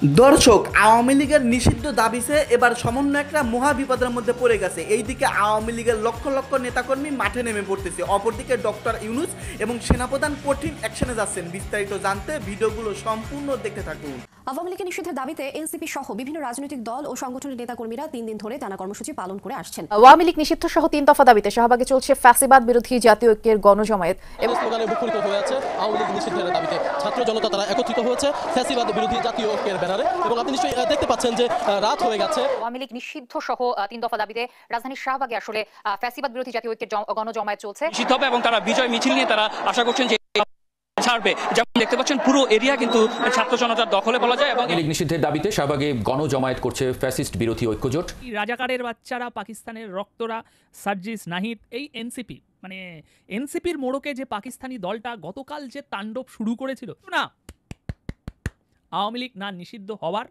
দর্শক, আওয়ামী লীগের নিষিদ্ধ দাবিতে এবার সমন্বয়করা মহা বিপদের মধ্যে পড়ে গেছে। এইদিকে আওয়ামী লীগের লক্ষ লক্ষ নেতাকর্মী মাঠে নেমে পড়তেছে, অপরদিকে ডক্টর ইউনূস এবং সেনাপ্রধান কঠিন অ্যাকশনে যাচ্ছেন। বিস্তারিত জানতে ভিডিওগুলো সম্পূর্ণ দেখতে থাকুন। আওয়ামী লীগের নিষিদ্ধের দাবিতে এনসিপি সহ বিভিন্ন রাজনৈতিক দল ও সংগঠনের নেতাকর্মীরা 3 দিন ধরে টানা কর্মসূচি পালন করে আসছেন। আওয়ামী লীগ নিষিদ্ধ সহ 3 দফা দাবিতে শাহবাগে চলছে ফ্যাসিবাদ বিরোধী জাতীয় ঐক্যের গণজমায়েত এবং স্লোগানে মুখরিত হয়ে আছে আওয়ামী লীগ নিষিদ্ধের দাবিতে ছাত্র জনতা তারা একত্রিত হয়েছে ফ্যাসিবাদ বিরোধী জাতীয় ঐক্যের ব্যানারে। এবং আপনি নিশ্চয়ই দেখতে পাচ্ছেন যে রাত হয়ে গেছে। আওয়ামী লীগ নিষিদ্ধ সহ 3 দফা দাবিতে রাজধানীর শাহবাগে আসলে ফ্যাসিবাদ বিরোধী জাতীয় ঐক্যের গণজমায়েত চলছে। নিষিদ্ধ হবে এবং তারা বিজয় মিছিল নিয়ে তারা আশা করছেন যে ছাড়বে। যেমন দেখতে পাচ্ছেন পুরো এরিয়া কিন্তু ছাত্র জনতার দখলে বলা যায়। এবং লীগ নিষিদ্ধের দাবিতে শাহবাগে গণজমায়েত করছে ফ্যাসিস্ট বিরোধী ঐক্যজোট। রাজাকারের বাচ্চারা, পাকিস্তানের রক্তরা, সার্জিস নাহিদ, এই এনসিপি মানে এনসিপির মোড়কে যে পাকিস্তানি দলটা গতকাল যে তাণ্ডব শুরু করেছিল না, আওয়ামী লীগ না নিষিদ্ধ হওয়ার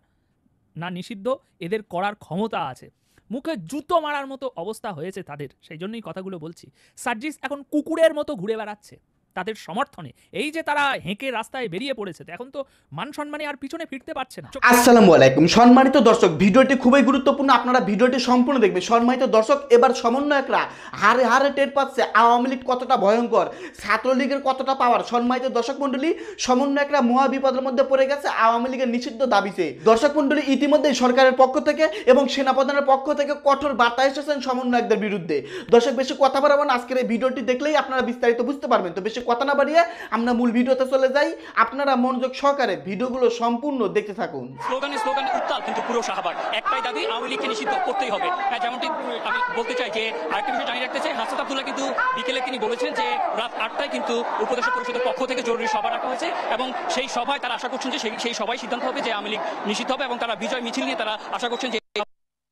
না নিষিদ্ধ এদের করার ক্ষমতা আছে। মুখে জুতো মারার মতো অবস্থা হয়েছে তাদের, সেই জন্যই কথাগুলো বলছি। সার্জিস এখন কুকুরের মতো ঘুরে বেড়াচ্ছে তাদের সমর্থনে। এই যে তারা হেঁকে রাস্তায় বেরিয়ে পড়েছে, এখন তো মান সম্মানে আর পিছনে ফিরতে পারছে না। আসসালামু আলাইকুম সম্মানিত দর্শক, ভিডিওটি খুবই গুরুত্বপূর্ণ, আপনারা ভিডিওটি সম্পূর্ণ দেখবেন। সম্মানিত দর্শক, এবার সমন্বয়করা হারে হারে টের পাচ্ছে আওয়ামী লীগ কতটা ভয়ঙ্কর, ছাত্রলীগের কতটা পাওয়ার। সম্মানিত দর্শক মন্ডলী, সমন্বয়করা মহা বিপদের মধ্যে পড়ে গেছে আওয়ামী লীগের নিষিদ্ধ দাবিতে। দর্শক মন্ডলী, ইতিমধ্যেই সরকারের পক্ষ থেকে এবং সেনাপ্রধানের পক্ষ থেকে কঠোর বার্তা এসেছেন সমন্বয়কদের বিরুদ্ধে। দর্শক, বেশি কথা বাড়াবো না, আজকের এই ভিডিওটি দেখলেই আপনারা বিস্তারিত বুঝতে পারবেন। তো বেশি কথা না বাড়িয়ে আমরা মূল ভিডিওতে চলে যাই, আপনারা মনোযোগ সহকারে ভিডিওগুলো সম্পূর্ণ দেখতে থাকুন। স্লোগানে উত্তাল কিন্তু পুরো শাহবাগ একটাই দাবি, আওয়ামী লীগকে নিষিদ্ধ করতেই হবে। যেমনটি আমি বলতে চাই যে আরেকটা বিষয় জানিয়ে রাখতে চাই, হাসনাত আব্দুল্লাহ কিন্তু বিকেলে তিনি বলেছেন যে রাত 8টায় কিন্তু উপদেষ্টা পরিষদের পক্ষ থেকে জরুরি সভা রাখা হয়েছে এবং সেই সভায় তারা আশা করছেন যে সেই সভায় সিদ্ধান্ত হবে যে আওয়ামী লীগ নিষিদ্ধ হবে এবং তারা বিজয় মিছিল নিয়ে তারা আশা করছেন যে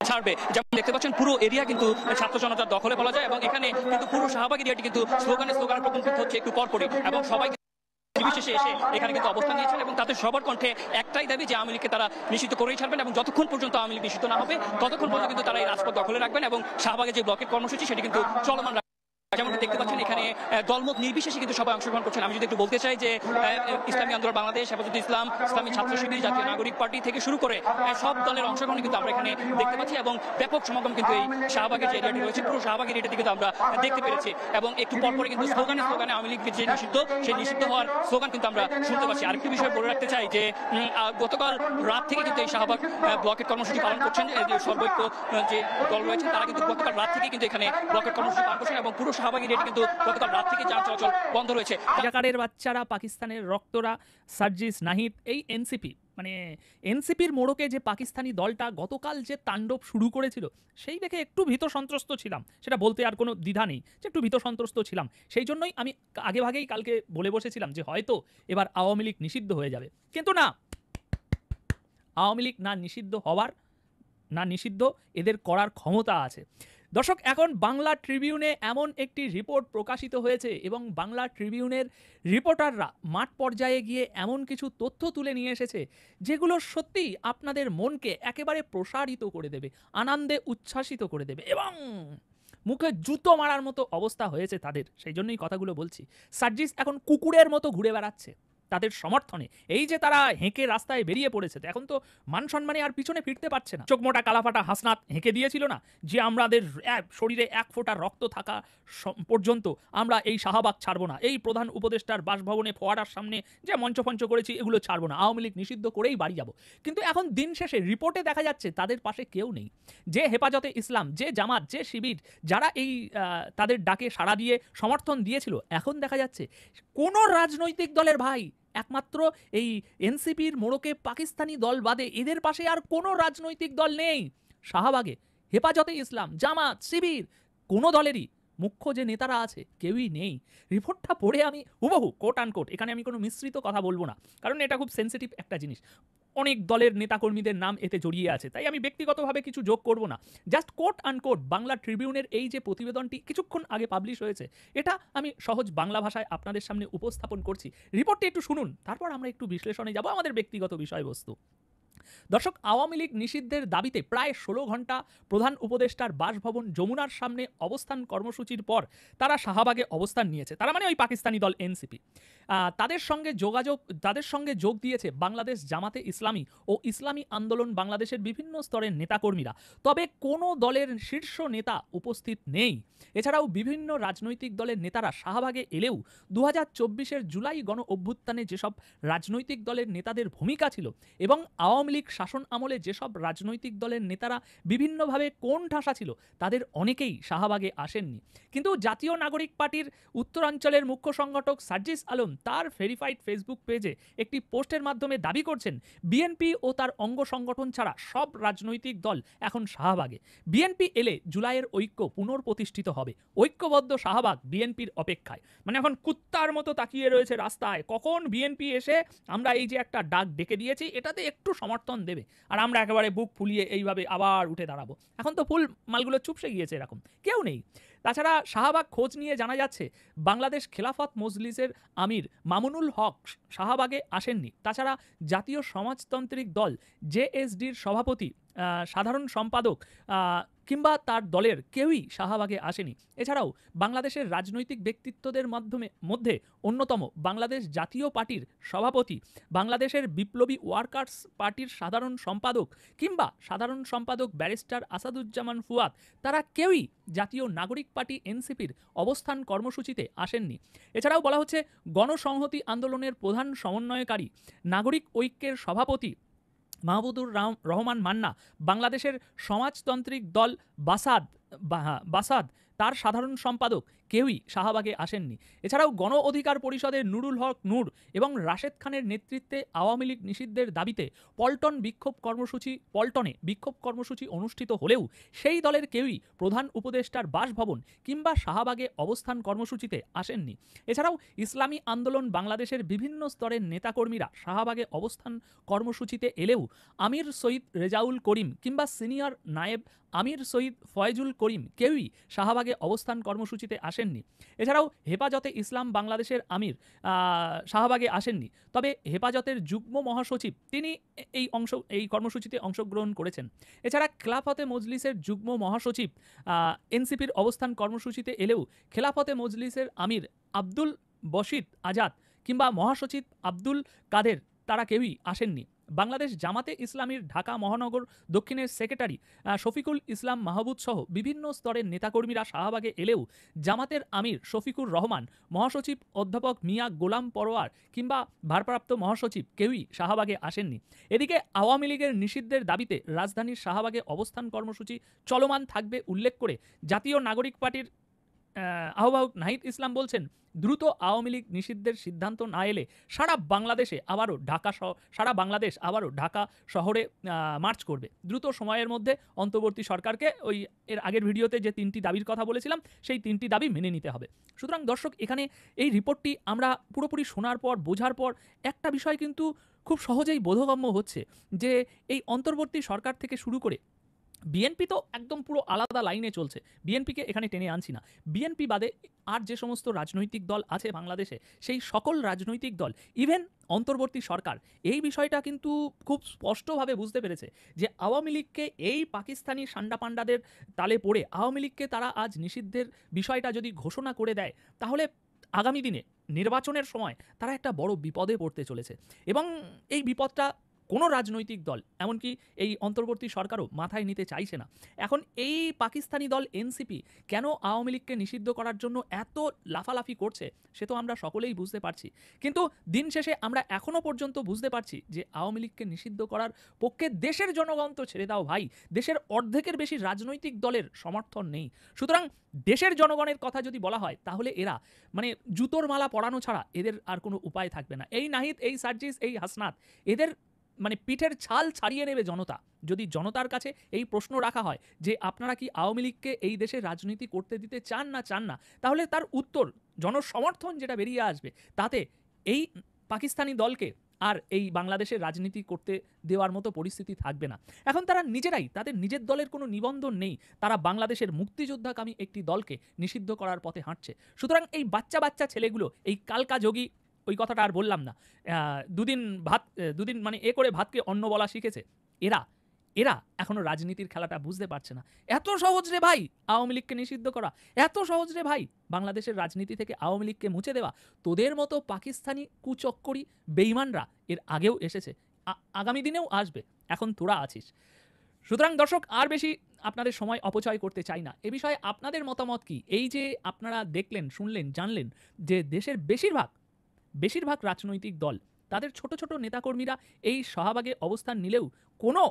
ছাড়বে। যেমন দেখতে পাচ্ছেন পুরো এরিয়া কিন্তু ছাত্র জনতার দখলে বলা যায়। এবং এখানে কিন্তু পুরো শাহবাগ এরিয়াটি কিন্তু স্লোগানে প্রকম্পিত হচ্ছে একটু পরপরই। এবং সবাই বিশেষে এসে এখানে কিন্তু অবস্থান নিয়েছেন এবং তাদের সবার কণ্ঠে একটাই দাবি যে আওয়ামী লীগকে তারা নিষিদ্ধ করেই ছাড়বেন এবং যতক্ষণ পর্যন্ত আওয়ামী লীগ নিষিদ্ধ না হবে ততক্ষণ পর্যন্ত কিন্তু তারা এই রাজপথ দখলে রাখবেন এবং শাহবাগের যে ব্লকের কর্মসূচি সেটি কিন্তু চলমান। যেমন দেখতে পাচ্ছেন এখানে দলমত নির্বিশেষে কিন্তু সবাই অংশগ্রহণ করছেন। আমি যদি একটু বলতে চাই যে ইসলামী আন্দোলন বাংলাদেশ, হেফাজতে ইসলাম, ইসলামী ছাত্র শিবির, জাতীয় নাগরিক পার্টি থেকে শুরু করে সব দলের অংশগ্রহণ কিন্তু আমরা এখানে দেখতে পাচ্ছি এবং ব্যাপক সমাগম কিন্তু এই শাহবাগের যে এরিয়াটি রয়েছে পুরো শাহবাগ এরিয়াটি কিন্তু আমরা দেখতে পেরেছি। এবং একটু পরপরে কিন্তু স্লোগানে আওয়ামী লীগের যে নিষিদ্ধ সেই নিষিদ্ধ হওয়ার স্লোগান কিন্তু আমরা শুনতে পাচ্ছি। আরেকটি বিষয় বলে রাখতে চাই যে গতকাল রাত থেকে কিন্তু এই শাহবাগ ব্লকের কর্মসূচি পালন করছেন যে সর্বৈক্য যে দল রয়েছে তারা কিন্তু গতকাল রাত থেকে কিন্তু এখানে ব্লকের কর্মসূচি পালন করছেন এবং পুরো শাহবাগ এরিয়াটি কিন্তু গতকাল রাত থেকে যান চলাচল বন্ধ রয়েছে। রাজাকারের বাচ্চারা, পাকিস্তানের রক্তরা, সার্জিস নাহিদ, এই এনসিপি মানে এনসিপির মোড়কে যে পাকিস্তানি দলটা গতকাল যে তাণ্ডব শুরু করেছিল সেই দেখে একটু ভীত সন্ত্রস্ত ছিলাম, সেটা বলতে আর কোনো দ্বিধা নেই যে একটু ভীত সন্ত্রস্ত ছিলাম। সেই জন্যই আমি আগেভাগেই কালকে বলে বসেছিলাম যে হয়তো এবার আওয়ামী লীগ নিষিদ্ধ হয়ে যাবে, কিন্তু না, আওয়ামী লীগ না নিষিদ্ধ হওয়ার না নিষিদ্ধ এদের করার ক্ষমতা আছে। দর্শক, এখন বাংলা ট্রিবিউনে এমন একটি রিপোর্ট প্রকাশিত হয়েছে এবং বাংলা ট্রিবিউনের রিপোর্টাররা মাঠ পর্যায়ে গিয়ে এমন কিছু তথ্য তুলে নিয়ে এসেছে যেগুলো সত্যিই আপনাদের মনকে একেবারে প্রসারিত করে দেবে, আনন্দে উচ্ছ্বাসিত করে দেবে এবং মুখে জুতো মারার মতো অবস্থা হয়েছে তাদের, সেই জন্যই কথাগুলো বলছি। সার্জিস এখন কুকুরের মতো ঘুরে বেড়াচ্ছে তাদের সমর্থনে। এই যে তারা হেঁকে রাস্তায় বেরিয়ে পড়েছে, এখন তো মান সম্মানে আর পিছনে ফিরতে পারছে না। চোখমোটা কালাফাটা হাসনাত হেঁকে দিয়েছিল না যে আমাদের শরীরে 1 ফোঁটা রক্ত থাকা পর্যন্ত আমরা এই শাহবাগ ছাড়বো না, এই প্রধান উপদেষ্টার বাসভবনে ফোয়ারার সামনে যে মঞ্চফঞ্চ করেছি এগুলো ছাড়বো না, আওয়ামী লীগ নিষিদ্ধ করেই বাড়ি যাব। কিন্তু এখন দিন শেষে রিপোর্টে দেখা যাচ্ছে তাদের পাশে কেউ নেই। যে হেফাজতে ইসলাম, যে জামাত, যে শিবির, যারা এই তাদের ডাকে সাড়া দিয়ে সমর্থন দিয়েছিল, এখন দেখা যাচ্ছে কোনো রাজনৈতিক দলের ভাই, একমাত্র এই এনসিপির মোড়কে পাকিস্তানি দল বাদে এদের পাশে আর কোনো রাজনৈতিক দল নেই। শাহবাগে হেফাজতে ইসলাম, জামাত, শিবির, কোনো দলেরই মুখ্য যে নেতারা আছে কেউই নেই। রিপোর্টটা পড়ে আমি হুবহু কোট আনকোট, এখানে আমি কোনো মিশ্রিত কথা বলবো না কারণ এটা খুব সেন্সিটিভ একটা জিনিস, অনেক দলের নেতাকর্মীদের নাম এতে জড়িয়ে আছে, তাই আমি ব্যক্তিগতভাবে কিছু যোগ করব না। জাস্ট কোট আনকোট বাংলা ট্রিবিউনের এই যে প্রতিবেদনটি কিছুক্ষণ আগে পাবলিশ হয়েছে, এটা আমি সহজ বাংলা ভাষায় আপনাদের সামনে উপস্থাপন করছি। রিপোর্টটি একটু শুনুন, তারপর আমরা একটু বিশ্লেষণে যাব আমাদের ব্যক্তিগত বিষয়বস্তু। দর্শক, আওয়ামী লীগ নিষিদ্ধের দাবিতে প্রায় 16 ঘন্টা প্রধান উপদেষ্টার বাসভবন যমুনার সামনে অবস্থান কর্মসূচির পর তারা শাহবাগে অবস্থান নিয়েছে। তারা মানে ওই পাকিস্তানি দল এনসিপি। তাদের সঙ্গে যোগ দিয়েছে বাংলাদেশ জামাতে ইসলামী ও ইসলামী আন্দোলন বাংলাদেশের বিভিন্ন স্তরের নেতাকর্মীরা। তবে কোনো দলের শীর্ষ নেতা উপস্থিত নেই। এছাড়াও বিভিন্ন রাজনৈতিক দলের নেতারা শাহবাগে এলেও 2024-এর জুলাই গণ অভ্যুত্থানে যেসব রাজনৈতিক দলের নেতাদের ভূমিকা ছিল এবং আওয়ামী লীগ শাসন আমলে যেসব রাজনৈতিক দলের নেতারা বিভিন্নভাবে কোণঠাসা ছিল, তাদের অনেকেই শাহবাগে আসেননি। কিন্তু জাতীয় নাগরিক পার্টির উত্তরাঞ্চলের মুখ্য সংগঠক সার্জিস আলম তার ভেরিফাইড ফেসবুক পেজে একটি পোস্টের মাধ্যমে দাবি করছেন, বিএনপি ও তার অঙ্গ সংগঠন ছাড়া সব রাজনৈতিক দল এখন শাহবাগে। বিএনপি এলে জুলাইয়ের ঐক্য পুনর্প্রতিষ্ঠিত হবে। ঐক্যবদ্ধ শাহবাগ বিএনপির অপেক্ষায়। মানে এখন কুত্তার মতো তাকিয়ে রয়েছে রাস্তায়, কখন বিএনপি এসে আমরা এই যে একটা ডাক ডেকে দিয়েছি এটাতে একটু সমর্থন দেবে আর আমরা একেবারে বুক ফুলিয়ে এইভাবে আবার উঠে দাঁড়াবো। এখন তো ফুল মালগুলো চুপসে গিয়েছে, এরকম কেউ নেই। তাছাড়া শাহবাগ খোঁজ নিয়ে জানা যাচ্ছে বাংলাদেশ খেলাফত মজলিসের আমির মামুনুল হক শাহবাগে আসেননি। তাছাড়া জাতীয় সমাজতান্ত্রিক দল জেএসডির সভাপতি, সাধারণ সম্পাদক কিংবা তার দলের কেউই শাহবাগে আসেনি। এছাড়াও বাংলাদেশের রাজনৈতিক ব্যক্তিত্বদের মধ্যে অন্যতম বাংলাদেশ জাতীয় পার্টির সভাপতি, বাংলাদেশের বিপ্লবী ওয়ার্কার্স পার্টির সাধারণ সম্পাদক কিংবা সাধারণ সম্পাদক ব্যারিস্টার আসাদুজ্জামান ফুয়াদ, তারা কেউই জাতীয় নাগরিক পার্টি এনসিপির অবস্থান কর্মসূচিতে আসেননি। এছাড়াও বলা হচ্ছে গণসংহতি আন্দোলনের প্রধান সমন্বয়কারী, নাগরিক ঐক্যের সভাপতি মাহবুবুর রহমান মান্না, বাংলাদেশের সমাজতান্ত্রিক দল বাসাদ তার সাধারণ সম্পাদক কেউই শাহবাগে আসেননি। এছাড়াও গণ অধিকার পরিষদের নুরুল হক নূর এবং রাশেদ খানের নেতৃত্বে আওয়ামী লীগ নিষিদ্ধের দাবিতে পল্টনে বিক্ষোভ কর্মসূচি অনুষ্ঠিত হলেও সেই দলের কেউই প্রধান উপদেষ্টার বাসভবন কিংবা শাহবাগে অবস্থান কর্মসূচিতে আসেননি। এছাড়াও ইসলামী আন্দোলন বাংলাদেশের বিভিন্ন স্তরের নেতাকর্মীরা শাহবাগে অবস্থান কর্মসূচিতে এলেও আমির সৈয়দ রেজাউল করিম কিংবা সিনিয়র নায়েব আমির সৈয়দ ফয়জুল করিম কেউই শাহবাগে অবস্থান কর্মসূচিতে আসেননি। এছাড়াও হেফাজতে ইসলাম বাংলাদেশের আমির শাহবাগে আসেননি। তবে হেফাজতের যুগ্ম মহাসচিব তিনি এই কর্মসূচিতে অংশগ্রহণ করেছেন। এছাড়া খেলাফতে মজলিসের যুগ্ম মহাসচিব এনসিপির অবস্থান কর্মসূচিতে এলেও খেলাফতে মজলিসের আমির আব্দুল বশির আজাদ কিংবা মহাসচিব আব্দুল কাদের তারা কেউই আসেননি। বাংলাদেশ জামাতে ইসলামীর ঢাকা মহানগর দক্ষিণের সেক্রেটারি শফিকুল ইসলাম মাহবুব সহ বিভিন্ন স্তরের নেতাকর্মীরা শাহবাগে এলেও জামাতের আমির শফিকুর রহমান, মহাসচিব অধ্যাপক মিয়া গোলাম পরোয়ার কিংবা ভারপ্রাপ্ত মহাসচিব কেউই শাহবাগে আসেননি। এদিকে আওয়ামী লীগের নিষিদ্ধের দাবিতে রাজধানীর শাহবাগে অবস্থান কর্মসূচি চলমান থাকবে উল্লেখ করে জাতীয় নাগরিক পার্টির আহ্বায়ক নাহিদ ইসলাম বলছেন, দ্রুত আওয়ামী লীগ নিষিদ্ধের সিদ্ধান্ত না এলে সারা বাংলাদেশ আবারও ঢাকা শহরে মার্চ করবে। দ্রুত সময়ের মধ্যে অন্তর্বর্তী সরকারকে এর আগের ভিডিওতে যে 3টি দাবির কথা বলেছিলাম সেই 3টি দাবি মেনে নিতে হবে। সুতরাং দর্শক, এখানে এই রিপোর্টটি আমরা পুরোপুরি শোনার পর বোঝার পর একটা বিষয় কিন্তু খুব সহজেই বোধগম্য হচ্ছে যে এই অন্তর্বর্তী সরকার থেকে শুরু করে বিএনপি তো একদম পুরো আলাদা লাইনে চলছে, বিএনপিকে এখানে টেনে আনছি না। বিএনপি বাদে আর যে সমস্ত রাজনৈতিক দল আছে বাংলাদেশে, সেই সকল রাজনৈতিক দল, ইভেন অন্তর্বর্তী সরকার এই বিষয়টা কিন্তু খুব স্পষ্টভাবে বুঝতে পেরেছে যে আওয়ামী লীগকে এই পাকিস্তানি সান্ডাপান্ডাদের তালে পড়ে আওয়ামী লীগকে তারা আজ নিষিদ্ধের বিষয়টা যদি ঘোষণা করে দেয়, তাহলে আগামী দিনে নির্বাচনের সময় তারা একটা বড় বিপদে পড়তে চলেছে। এবং এই বিপদটা কোনো রাজনৈতিক দল, এমনকি এই অন্তর্বর্তী সরকারও মাথায় নিতে চাইছে না। এখন এই পাকিস্তানি দল এনসিপি কেন আওয়ামী লীগকে নিষিদ্ধ করার জন্য এত লাফালাফি করছে সে তো আমরা সকলেই বুঝতে পারছি। কিন্তু দিন শেষে আমরা এখনও পর্যন্ত বুঝতে পারছি যে আওয়ামী লীগকে নিষিদ্ধ করার পক্ষে দেশের জনগণ তো ছেড়ে দাও ভাই, দেশের অর্ধেকের বেশি রাজনৈতিক দলের সমর্থন নেই। সুতরাং দেশের জনগণের কথা যদি বলা হয় তাহলে এরা মানে জুতোর মালা পরানো ছাড়া এদের আর কোনো উপায় থাকবে না। এই নাহিদ, এই সার্জিস, এই হাসনাত, এদের মানে পিঠের ছাল ছাড়িয়ে নেবে জনতা। যদি জনতার কাছে এই প্রশ্ন রাখা হয় যে আপনারা কি আওয়ামী লীগকে এই দেশে রাজনীতি করতে দিতে চান না, তাহলে তার উত্তর, জনসমর্থন যেটা বেরিয়ে আসবে, তাতে এই পাকিস্তানি দলকে আর এই বাংলাদেশের রাজনীতি করতে দেওয়ার মতো পরিস্থিতি থাকবে না। এখন তারা নিজেরাই, তাদের নিজের দলের কোনো নিবন্ধন নেই, তারা বাংলাদেশের মুক্তিযোদ্ধাকামী একটি দলকে নিষিদ্ধ করার পথে হাঁটছে। সুতরাং এই বাচ্চা ছেলেগুলো, এই কালকা যোগী ওই কথাটা আর বললাম না। দুদিন মানে করে ভাতকে অন্ন বলা শিখেছে। এরা এখনো রাজনীতির খেলাটা বুঝতে পারছে না। এত সহজ রে ভাই আওয়ামী লীগকে নিষিদ্ধ করা, এত সহজ রে ভাই বাংলাদেশের রাজনীতি থেকে আওয়ামী লীগকে মুছে দেওয়া। তোদের মতো পাকিস্তানি কুচক্করি বেঈমানরা এর আগেও এসেছে, আগামী দিনেও আসবে, এখন তোরা আছিস। সুতরাং দর্শক, আর বেশি আপনাদের সময় অপচয় করতে চাই না। এ বিষয়ে আপনাদের মতামত কি? এই যে আপনারা দেখলেন, শুনলেন, জানলেন যে দেশের বেশিরভাগ রাজনৈতিক দল তাদের ছোট ছোট নেতাকর্মীরা এই শাহবাগে অবস্থান নিলেও কোনো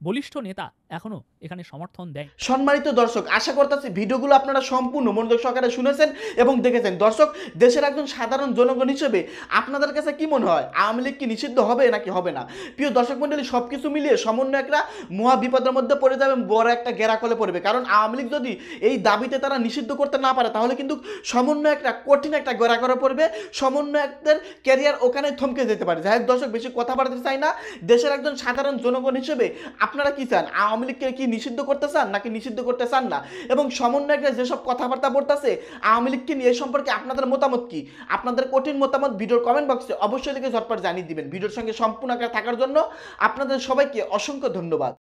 বলিষ্ঠ নেতা এখনো এখানে সমর্থন দেয়। সম্মানিত দর্শক, আশা করতেছি ভিডিওগুলো আপনারা সম্পূর্ণ মনোযোগ সহকারে শুনেছেন এবং দেখেছেন। দর্শক, দেশের একজন সাধারণ জনগণ হিসেবে আপনাদের কাছে কি মনে হয়, আওয়ামী লীগ কি নিষিদ্ধ হবে নাকি হবে না? প্রিয় দর্শক মণ্ডলী, সব কিছু মিলিয়ে সমন্বয়করা মহা বিপদের মধ্যে পড়ে যাবে, বড় একটা গেরাকলে পড়বে। কারণ আওয়ামী লীগ যদি এই দাবিতে তারা নিষিদ্ধ করতে না পারে, তাহলে কিন্তু সমন্বয়করা কঠিন একটা গেরাকলে পড়বে, সমন্বয়কদের ক্যারিয়ার ওখানে থমকে যেতে পারে। যাই হোক দর্শক, বেশি কথা বাড়াতে চাই না। দেশের একজন সাধারণ জনগণ হিসেবে আপনারা কি চান? আওয়ামী লীগকে কি নিষিদ্ধ করতে চান নাকি নিষিদ্ধ করতে চান না? এবং সমন্বয়করা যেসব কথাবার্তা বলতেছে আওয়ামী লীগকে নিয়ে, এই সম্পর্কে আপনাদের মতামত কি? আপনাদের কঠিন মতামত ভিডিওর কমেন্ট বক্সে অবশ্যই লিখে ঝটপট জানিয়ে দিবেন। ভিডিওর সঙ্গে সম্পূর্ণ থাকার জন্য আপনাদের সবাইকে অসংখ্য ধন্যবাদ।